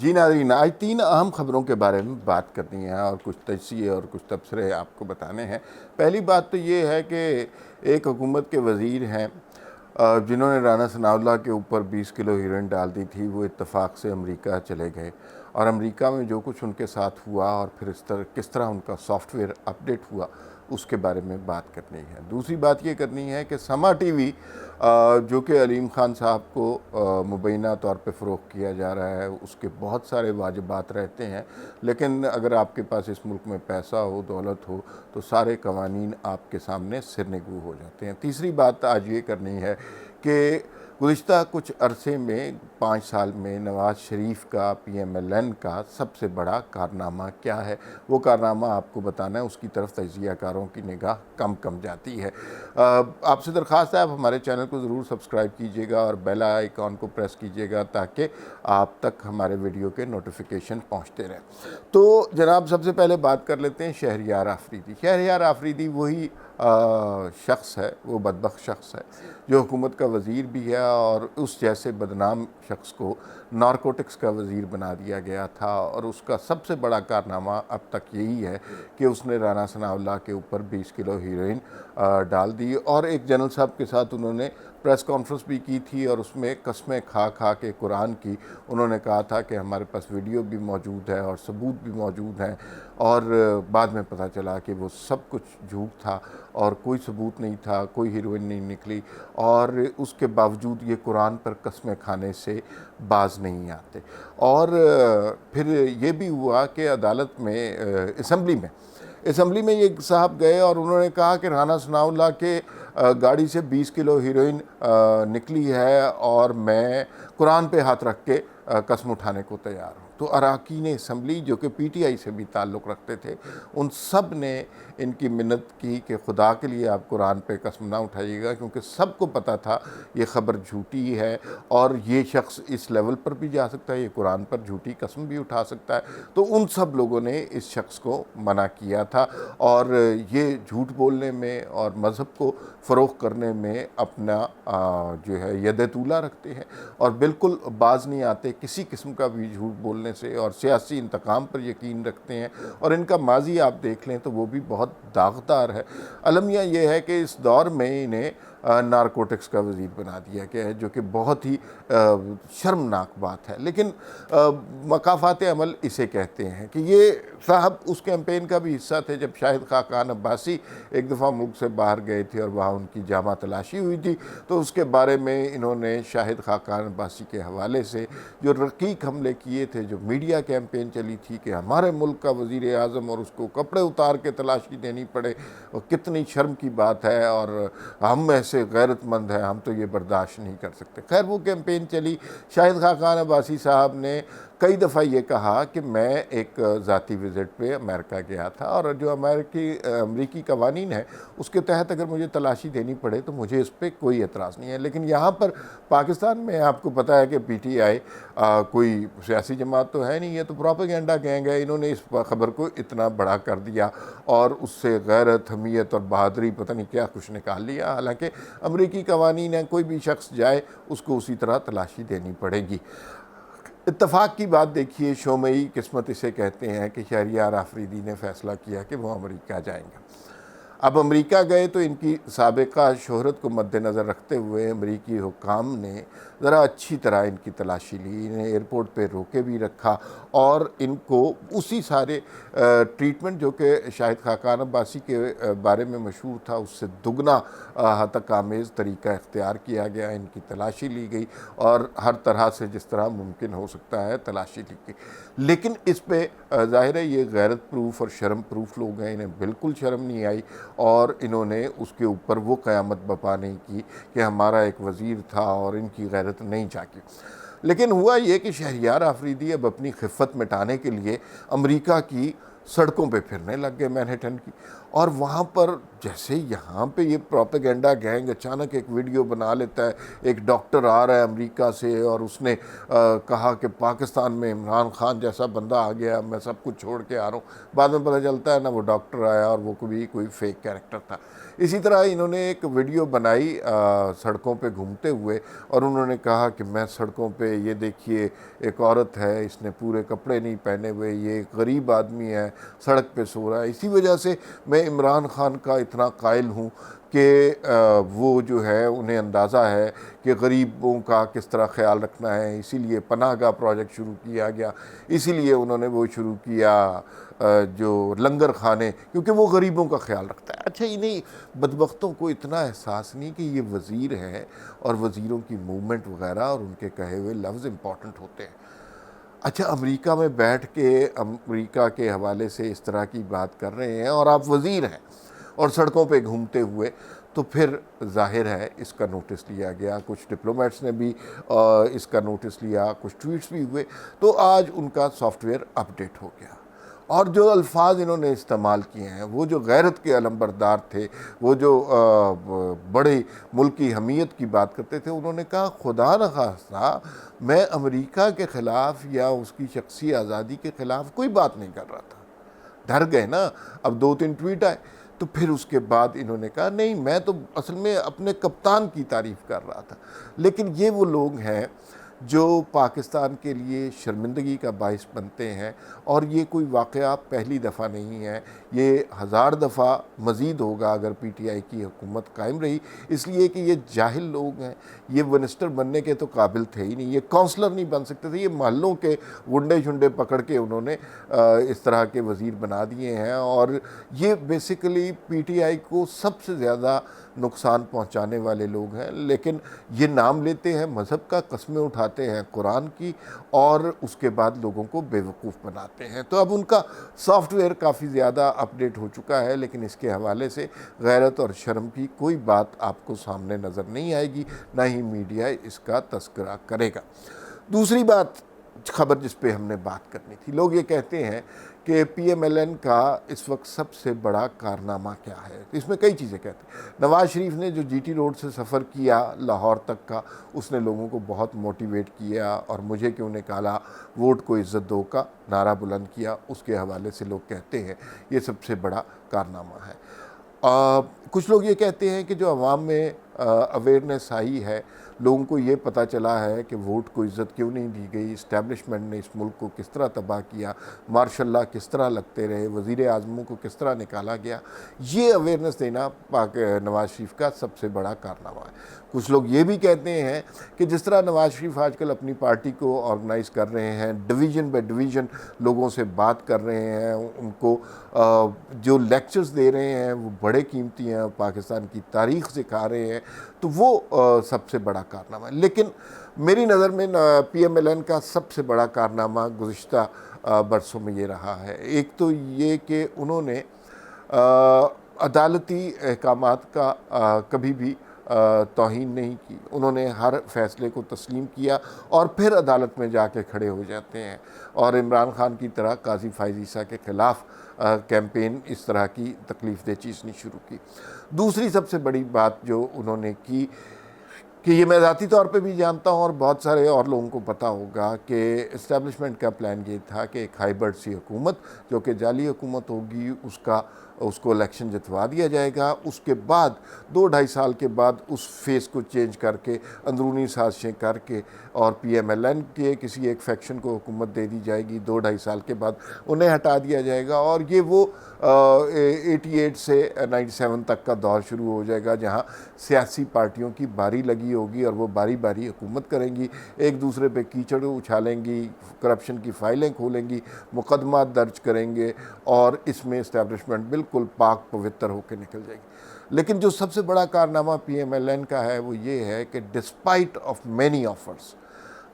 जी नाज़रीन, आज 3 अहम ख़बरों के बारे में बात करनी है और कुछ तजज़िये और कुछ तबसरे आपको बताने हैं। पहली बात तो ये है कि एक हुकूमत के वज़ीर हैं जिन्होंने राना सनाउल्लाह के ऊपर 20 किलो हेरोइन डाल दी थी, वो इत्तेफाक से अमेरिका चले गए और अमेरिका में जो कुछ उनके साथ हुआ और फिर किस तरह उनका सॉफ्टवेयर अपडेट हुआ, उसके बारे में बात करनी है। दूसरी बात ये करनी है कि समा टीवी जो कि अलीम खान साहब को मुबैना तौर पे फ़रोग़ किया जा रहा है, उसके बहुत सारे वाजिबात रहते हैं, लेकिन अगर आपके पास इस मुल्क में पैसा हो, दौलत हो, तो सारे कवानीन आपके सामने सिरनिगू हो जाते हैं। तीसरी बात आज ये करनी है कि गुज़िश्ता कुछ अरसे में 5 साल में नवाज़ शरीफ का PMLN का सबसे बड़ा कारनामा क्या है, वो कारनामा आपको बताना है। उसकी तरफ तजियाकारों की निगाह कम जाती है। आपसे दरख्वास्त है आप हमारे चैनल को ज़रूर सब्सक्राइब कीजिएगा और बेल आइकॉन को प्रेस कीजिएगा ताकि आप तक हमारे वीडियो के नोटिफिकेशन पहुँचते रहें। तो जनाब, सबसे पहले बात कर लेते हैं शहरयार आफरीदी। शहरयार आफरीदी वही शख्स है, वो बदबख्त शख्स है जो हुकूमत का वज़ीर भी है और उस जैसे बदनाम शख्स को नारकोटिक्स का वज़ीर बना दिया गया था और उसका सबसे बड़ा कारनामा अब तक यही है कि उसने राना सनाउल्लाह के ऊपर 20 किलो हीरोइन डाल दी और एक जनरल साहब के साथ उन्होंने प्रेस कॉन्फ्रेंस भी की थी और उसमें कस्में खा के कुरान की उन्होंने कहा था कि हमारे पास वीडियो भी मौजूद है और सबूत भी मौजूद हैं और बाद में पता चला कि वो सब कुछ झूठ था और कोई सबूत नहीं था, कोई हीरोइन नहीं निकली और उसके बावजूद ये कुरान पर कस्में खाने से बाज नहीं आते। और फिर ये भी हुआ कि अदालत में असम्बली में ये साहब गए और उन्होंने कहा कि राना सनाउल्लाह के गाड़ी से 20 किलो हीरोइन निकली है और मैं कुरान पे हाथ रख के कसम उठाने को तैयार हूँ। तो अरकान असम्बली जो कि PTI से भी ताल्लुक़ रखते थे, उन सब ने इनकी मिन्नत की कि खुदा के लिए आप कुरान पे कसम ना उठाइएगा, क्योंकि सबको पता था ये ख़बर झूठी है और ये शख्स इस लेवल पर भी जा सकता है, ये कुरान पर झूठी कसम भी उठा सकता है। तो उन सब लोगों ने इस शख्स को मना किया था और ये झूठ बोलने में और मज़हब को फ़रोग़ करने में अपना जो है यद-ए-तूला रखते हैं और बिल्कुल बाज नहीं आते किसी किस्म का भी झूठ बोलने से और सियासी इंतकाम पर यकीन रखते हैं और इनका माजी आप देख लें तो वो भी बहुत दागदार है। अलमिया ये है कि इस दौर में इन्हें नारकोटिक्स का वज़ीर बना दिया गया है, जो कि बहुत ही शर्मनाक बात है। लेकिन मकाफ़ात अमल इसे कहते हैं कि ये साहब उस कैंपेन का भी हिस्सा थे जब शाहिद खाकान अब्बासी एक दफ़ा मुल्क से बाहर गए थे और वहाँ उनकी जामा तलाशी हुई थी, तो उसके बारे में इन्होंने शाहिद खाकान अब्बासी के हवाले से जो रकीक हमले किए थे, जो मीडिया कैंपेन चली थी कि हमारे मुल्क का वज़ीर आज़म और उसको कपड़े उतार के तलाशी देनी पड़े, और कितनी शर्म की बात है और हम ऐसे गैरतमंद हैं, हम तो ये बर्दाश्त नहीं कर सकते। खैर वो कैंपेन चली। शाहिद खाकान अब्बासी साहब ने कई दफ़ा ये कहा कि मैं एक ज़ाती विज़िट पे अमेरिका गया था और जो अमेरिकी कवानीन है उसके तहत अगर मुझे तलाशी देनी पड़े तो मुझे इस पर कोई एतराज़ नहीं है। लेकिन यहाँ पर पाकिस्तान में आपको पता है कि PTI कोई सियासी जमात तो है नहीं, ये तो प्रोपेगेंडा गैंग है। इन्होंने इस ख़बर को इतना बड़ा कर दिया और उससे गैरत, हमीयत और बहादुरी पता नहीं क्या कुछ निकाल लिया। हालांकि अमेरिकी कवानीन है, कोई भी शख्स जाए उसको उसी तरह तलाशी देनी पड़ेगी। इत्तफाक की बात देखिए, शोमई किस्मत इसे कहते हैं कि शहरयार आफरीदी ने फ़ैसला किया कि वो अमेरिका जाएंगे। अब अमेरिका गए तो इनकी साबिका शोहरत को मद्देनज़र रखते हुए अमेरिकी हुक्काम ने ज़रा अच्छी तरह इनकी तलाशी ली, इन्हें एयरपोर्ट पे रोके भी रखा और इनको उसी सारे ट्रीटमेंट जो कि शाहिद खाकान अब्बासी के बारे में मशहूर था उससे दुगना हतक आमेज़ तरीका इख्तियार किया गया। इनकी तलाशी ली गई और हर तरह से जिस तरह मुमकिन हो सकता है तलाशी ली गई। लेकिन इस पे ज़ाहिर है ये गैरत प्रूफ और शर्म प्रूफ लोग हैं, इन्हें बिल्कुल शर्म नहीं आई और इन्होंने उसके ऊपर वो क़यामत बपा नहीं की कि हमारा एक वज़ीर था और इनकी गैरत नहीं जागी। लेकिन हुआ ये कि शहरयार आफरीदी अब अपनी खिफ़्फ़त मिटाने के लिए अमेरिका की सड़कों पे फिरने लग गए मैनहट्टन की। और वहाँ पर जैसे यहाँ पे ये प्रोपेगेंडा गैंग अचानक एक वीडियो बना लेता है, एक डॉक्टर आ रहा है अमेरिका से और उसने कहा कि पाकिस्तान में इमरान खान जैसा बंदा आ गया, मैं सब कुछ छोड़ के आ रहा हूँ। बाद में पता चलता है ना वो डॉक्टर आया और वो कोई फेक कैरेक्टर था। इसी तरह इन्होंने एक वीडियो बनाई सड़कों पे घूमते हुए और उन्होंने कहा कि मैं सड़कों पे, ये देखिए एक औरत है, इसने पूरे कपड़े नहीं पहने हुए, ये एक गरीब आदमी है, सड़क पे सो रहा है। इसी वजह से मैं इमरान खान का इतना कायल हूँ कि वो जो है उन्हें अंदाज़ा है कि गरीबों का किस तरह ख्याल रखना है, इसीलिए पनाह गाह प्रोजेक्ट शुरू किया गया, इसीलिए उन्होंने वो शुरू किया जो लंगर खाने, क्योंकि वो गरीबों का ख्याल रखता है। अच्छा, इन्हें बदबख्तों को इतना एहसास नहीं कि ये वज़ीर है और वज़ीरों की मूवमेंट वगैरह और उनके कहे हुए लफ्ज़ इम्पॉर्टेंट होते हैं। अच्छा, अमेरिका में बैठ के अमेरिका के हवाले से इस तरह की बात कर रहे हैं और आप वज़ीर हैं और सड़कों पे घूमते हुए, तो फिर जाहिर है इसका नोटिस लिया गया। कुछ डिप्लोमेट्स ने भी इसका नोटिस लिया, कुछ ट्वीट्स भी हुए, तो आज उनका सॉफ्टवेयर अपडेट हो गया। और जो अल्फाज इन्होंने इस्तेमाल किए हैं, वो जो गैरत के अलंबरदार थे, वो जो बड़े मुल्क की हमीयत की बात करते थे, उन्होंने कहा खुदा न खास्ता मैं अमेरिका के ख़िलाफ़ या उसकी शख्सी आज़ादी के ख़िलाफ़ कोई बात नहीं कर रहा था। डर गए ना, अब 2-3 ट्वीट आए, तो फिर उसके बाद इन्होंने कहा नहीं, मैं तो असल में अपने कप्तान की तारीफ़ कर रहा था। लेकिन ये वो लोग हैं जो पाकिस्तान के लिए शर्मिंदगी का बाइस बनते हैं, और ये कोई वाक़या पहली दफ़ा नहीं है, ये हज़ार दफ़ा मज़ीद होगा अगर पीटीआई की हुकूमत कायम रही, इसलिए कि ये जाहिल लोग हैं। ये मिनिस्टर बनने के तो काबिल थे ही नहीं, ये काउंसलर नहीं बन सकते थे, ये मोहल्लों के गुंडे शुंडे पकड़ के उन्होंने इस तरह के वज़ीर बना दिए हैं। और ये बेसिकली पीटीआई को सबसे ज़्यादा नुकसान पहुंचाने वाले लोग हैं। लेकिन ये नाम लेते हैं मज़हब का, कस्में उठाते हैं कुरान की, और उसके बाद लोगों को बेवकूफ़ बनाते हैं। तो अब उनका सॉफ्टवेयर काफ़ी ज़्यादा अपडेट हो चुका है, लेकिन इसके हवाले से गैरत और शर्म की कोई बात आपको सामने नज़र नहीं आएगी, ना ही मीडिया इसका तस्करा करेगा। दूसरी बात, खबर जिस पे हमने बात करनी थी, लोग ये कहते हैं कि पीएमएलएन का इस वक्त सबसे बड़ा कारनामा क्या है। तो इसमें कई चीज़ें कहते हैं। नवाज़ शरीफ ने जो जीटी रोड से सफ़र किया लाहौर तक का, उसने लोगों को बहुत मोटिवेट किया, और मुझे क्यों निकाला, वोट को इज़्ज़त दो का नारा बुलंद किया, उसके हवाले से लोग कहते हैं ये सबसे बड़ा कारनामा है। कुछ लोग ये कहते हैं कि जो अवाम में अवेयरनेस आई है, लोगों को ये पता चला है कि वोट को इज़्ज़त क्यों नहीं दी गई, इस्टेब्लिशमेंट ने इस मुल्क को किस तरह तबाह किया, मार्शल किस तरह लगते रहे, वज़ीर आज़मों को किस तरह निकाला गया, ये अवेयरनेस देना नवाज़ शरीफ का सबसे बड़ा कारनामा है। कुछ लोग ये भी कहते हैं कि जिस तरह नवाज़ शरीफ आजकल अपनी पार्टी को ऑर्गेनाइज़ कर रहे हैं, डिवीज़न बाय डिवीज़न लोगों से बात कर रहे हैं, उनको जो लेक्चर्स दे रहे हैं वो बड़े कीमती हैं, पाकिस्तान की तारीख़ सिखा रहे हैं, तो वो सबसे बड़ा कारनामा है। लेकिन मेरी नज़र में पीएमएलएन का सबसे बड़ा कारनामा गुज़िश्ता बरसों में ये रहा है। एक तो ये कि उन्होंने अदालती अहकामात का कभी भी तौहीन नहीं की। उन्होंने हर फैसले को तस्लीम किया और फिर अदालत में जाके खड़े हो जाते हैं, और इमरान खान की तरह काजी फायज़ ईसा के ख़िलाफ़ कैंपेन इस तरह की तकलीफ़ दे चीज़ नहीं शुरू की। दूसरी सबसे बड़ी बात जो उन्होंने की, कि ये मैं ज़ाती तौर पे भी जानता हूँ और बहुत सारे और लोगों को पता होगा कि इस्टेब्लिशमेंट का प्लान ये था कि एक हाइब्रिड सी हुकूमत, जो कि जाली हुकूमत होगी, उसको इलेक्शन जितवा दिया जाएगा। उसके बाद 2-2.5 साल के बाद उस फेस को चेंज करके, अंदरूनी साजिशें करके, और पीएमएलएन के किसी एक फैक्शन को हुकूमत दे दी जाएगी। 2-2.5 साल के बाद उन्हें हटा दिया जाएगा, और ये वो 88 से 97 तक का दौर शुरू हो जाएगा, जहाँ सियासी पार्टियों की बारी लगी होगी और वो बारी बारी हुकूमत करेंगी, एक दूसरे पे कीचड़ उछालेंगी, करप्शन की फ़ाइलें खोलेंगी, मुकदमा दर्ज करेंगे, और इसमें इस्टेब्लिशमेंट बिल्कुल पाक पवित्र होकर निकल जाएगी। लेकिन जो सबसे बड़ा कारनामा पीएमएलएन का है वो ये है कि डिस्पाइट ऑफ मैनी ऑफर्स,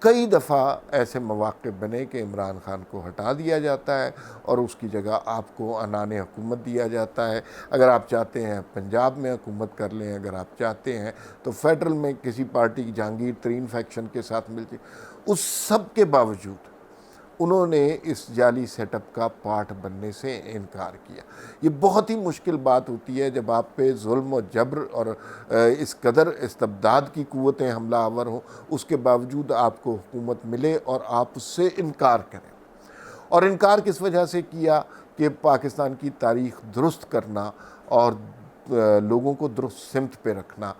कई दफ़ा ऐसे मौक़े बने कि इमरान खान को हटा दिया जाता है और उसकी जगह आपको अनाने हुकूमत दिया जाता है। अगर आप चाहते हैं पंजाब में हुकूमत कर लें, अगर आप चाहते हैं तो फेडरल में किसी पार्टी की जहांगीर तरीन फैक्शन के साथ मिलती, उस सब के बावजूद उन्होंने इस जाली सेटअप का पार्ट बनने से इनकार किया। ये बहुत ही मुश्किल बात होती है जब आप पे जुल्म और जबर और इस कदर इस्तबदाद की क़ुव्वतें हमला आवर हों, उसके बावजूद आपको हुकूमत मिले और आप उससे इनकार करें। और इनकार किस वजह से किया कि पाकिस्तान की तारीख़ दुरुस्त करना और लोगों को दुरुस्त सिमत पे रखना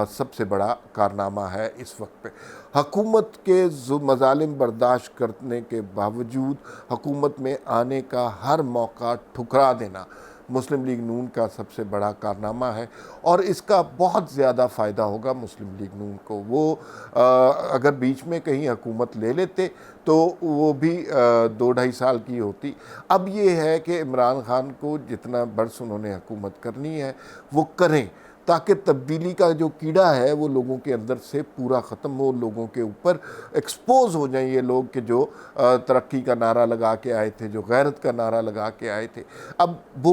सबसे बड़ा कारनामा है इस वक्त पे। हकूमत के मज़ालिम बर्दाश्त करने के बावजूद हुकूमत में आने का हर मौका ठुकरा देना मुस्लिम लीग नून का सबसे बड़ा कारनामा है और इसका बहुत ज़्यादा फ़ायदा होगा मुस्लिम लीग नून को। वो अगर बीच में कहीं हुकूमत ले लेते तो वो भी 2-2.5 साल की होती। अब ये है कि इमरान खान को जितना बर्स उन्होंने हुकूमत करनी है वो करें, ताकि तब्दीली का जो कीड़ा है वो लोगों के अंदर से पूरा ख़त्म हो, लोगों के ऊपर एक्सपोज हो जाएं ये लोग कि जो तरक्की का नारा लगा के आए थे, जो गैरत का नारा लगा के आए थे। अब वो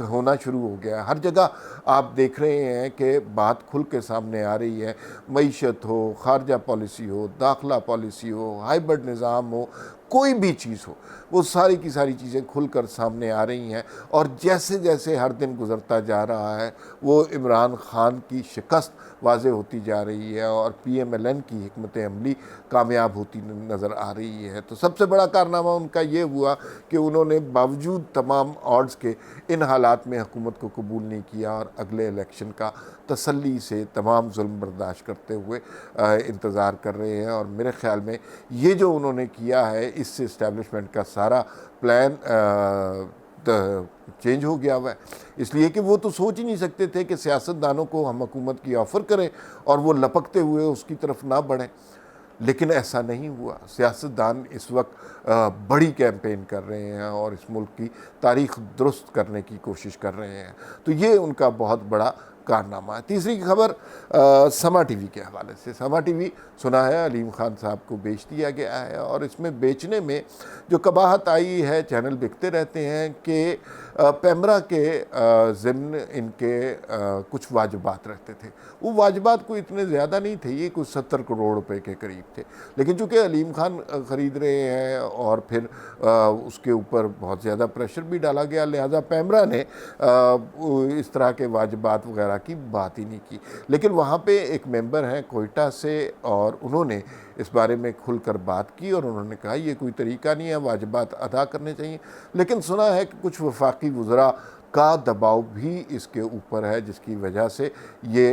होना शुरू हो गया। हर जगह आप देख रहे हैं कि बात खुल के सामने आ रही है। मईशत हो, खारजा पॉलिसी हो, दाखिला पॉलिसी हो, हाइब्रिड निज़ाम हो, कोई भी चीज़ हो, वो सारी की सारी चीज़ें खुलकर सामने आ रही हैं। और जैसे जैसे हर दिन गुज़रता जा रहा है वो इमरान खान की शिकस्त वाज़े होती जा रही है और PMLN की हिकमत अमली कामयाब होती नज़र आ रही है। तो सबसे बड़ा कारनामा उनका ये हुआ कि उन्होंने बावजूद तमाम ऑड्स के इन हालात में हुकूमत को कबूल नहीं किया और अगले इलेक्शन का तसल्ली से तमाम जुल्म बर्दाश्त करते हुए इंतज़ार कर रहे हैं। और मेरे ख़्याल में ये जो उन्होंने किया है इससे इस्टेब्लिशमेंट का सारा प्लान चेंज हो गया हुआ है। इसलिए कि वो तो सोच ही नहीं सकते थे कि सियासतदानों को हम हुकूमत की ऑफ़र करें और वो लपकते हुए उसकी तरफ ना बढ़ें, लेकिन ऐसा नहीं हुआ। सियासतदान इस वक्त बड़ी कैंपेन कर रहे हैं और इस मुल्क की तारीख़ दुरुस्त करने की कोशिश कर रहे हैं। तो ये उनका बहुत बड़ा कारनामा है। तीसरी खबर समा टीवी के हवाले से। समा टीवी सुना है अलीम खान साहब को बेच दिया गया है और इसमें बेचने में जो कबाहत आई है, चैनल बिकते रहते हैं कि पैमरा के ज़िम्न इनके कुछ वाजबात रहते थे। वो वाजबात कोई इतने ज़्यादा नहीं थे, ये कुछ 70 करोड़ रुपए के करीब थे। लेकिन चूँकि अलीम खान ख़रीद रहे हैं और फिर उसके ऊपर बहुत ज़्यादा प्रेशर भी डाला गया, लिहाजा पैमरा ने इस तरह के वाजबात वगैरह की बात ही नहीं की। लेकिन वहाँ पे एक मेंबर हैं कोयटा से और उन्होंने इस बारे में खुलकर बात की और उन्होंने कहा ये कोई तरीका नहीं है, वाजिबात अदा करने चाहिए। लेकिन सुना है कि कुछ वफाकी वज़रा का दबाव भी इसके ऊपर है, जिसकी वजह से ये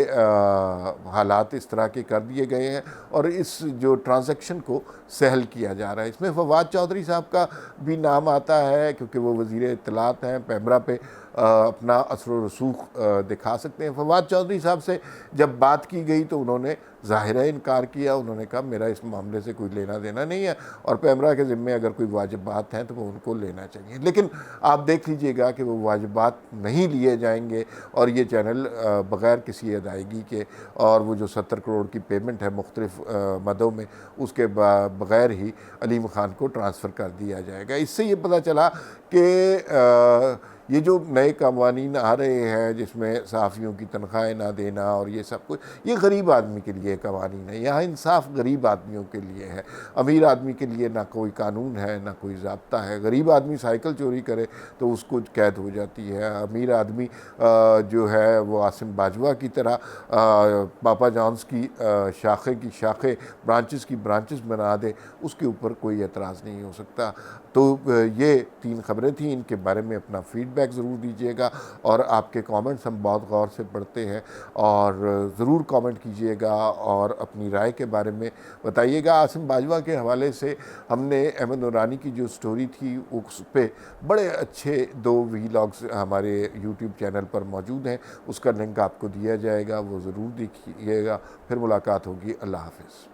हालात इस तरह के कर दिए गए हैं और इस जो ट्रांजैक्शन को सहल किया जा रहा है। इसमें फवाद चौधरी साहब का भी नाम आता है क्योंकि वो वज़ीर इत्तलात हैं, पैमरा पे अपना असर व रसूख दिखा सकते हैं। फवाद चौधरी साहब से जब बात की गई तो उन्होंने ज़ाहिर इनकार किया। उन्होंने कहा मेरा इस मामले से कोई लेना देना नहीं है और पैमरा के ज़िम्मे अगर कोई वाजिबात हैं तो वो उनको लेना चाहिए। लेकिन आप देख लीजिएगा कि वो वाजिबात नहीं लिए जाएंगे और ये चैनल बग़ैर किसी अदायगी के और वो जो 70 करोड़ की पेमेंट है मुख्तलिफ़ मदों में, उसके बग़ैर ही अलीम खान को ट्रांसफ़र कर दिया जाएगा। इससे ये पता चला कि ये जो नए कवानीन आ रहे हैं जिसमें सहाफ़ियों की तनख्वाहें ना देना और ये सब कुछ, ये गरीब आदमी के लिए कवानीन है। यहाँ इंसाफ गरीब आदमियों के लिए है, अमीर आदमी के लिए ना कोई कानून है ना कोई ज़ाब्ता है। गरीब आदमी साइकिल चोरी करे तो उसको कैद हो जाती है। अमीर आदमी जो है वो आसिम बाजवा की तरह पापा जॉन्स की शाखे की शाखें, ब्रांचेस की ब्रांचेस बना दे, उसके ऊपर कोई एतराज़ नहीं हो सकता। तो ये 3 खबरें थी, इनके बारे में अपना फ़ीडबैक ज़रूर दीजिएगा और आपके कमेंट्स हम बहुत गौर से पढ़ते हैं और ज़रूर कमेंट कीजिएगा और अपनी राय के बारे में बताइएगा। आसिम बाजवा के हवाले से हमने अहमद नूरानी की जो स्टोरी थी उस पे बड़े अच्छे 2 वीलॉग्स हमारे यूट्यूब चैनल पर मौजूद हैं, उसका लिंक आपको दिया जाएगा, वो ज़रूर देखिएगा। फिर मुलाकात होगी। अल्लाह हाफ़िज़।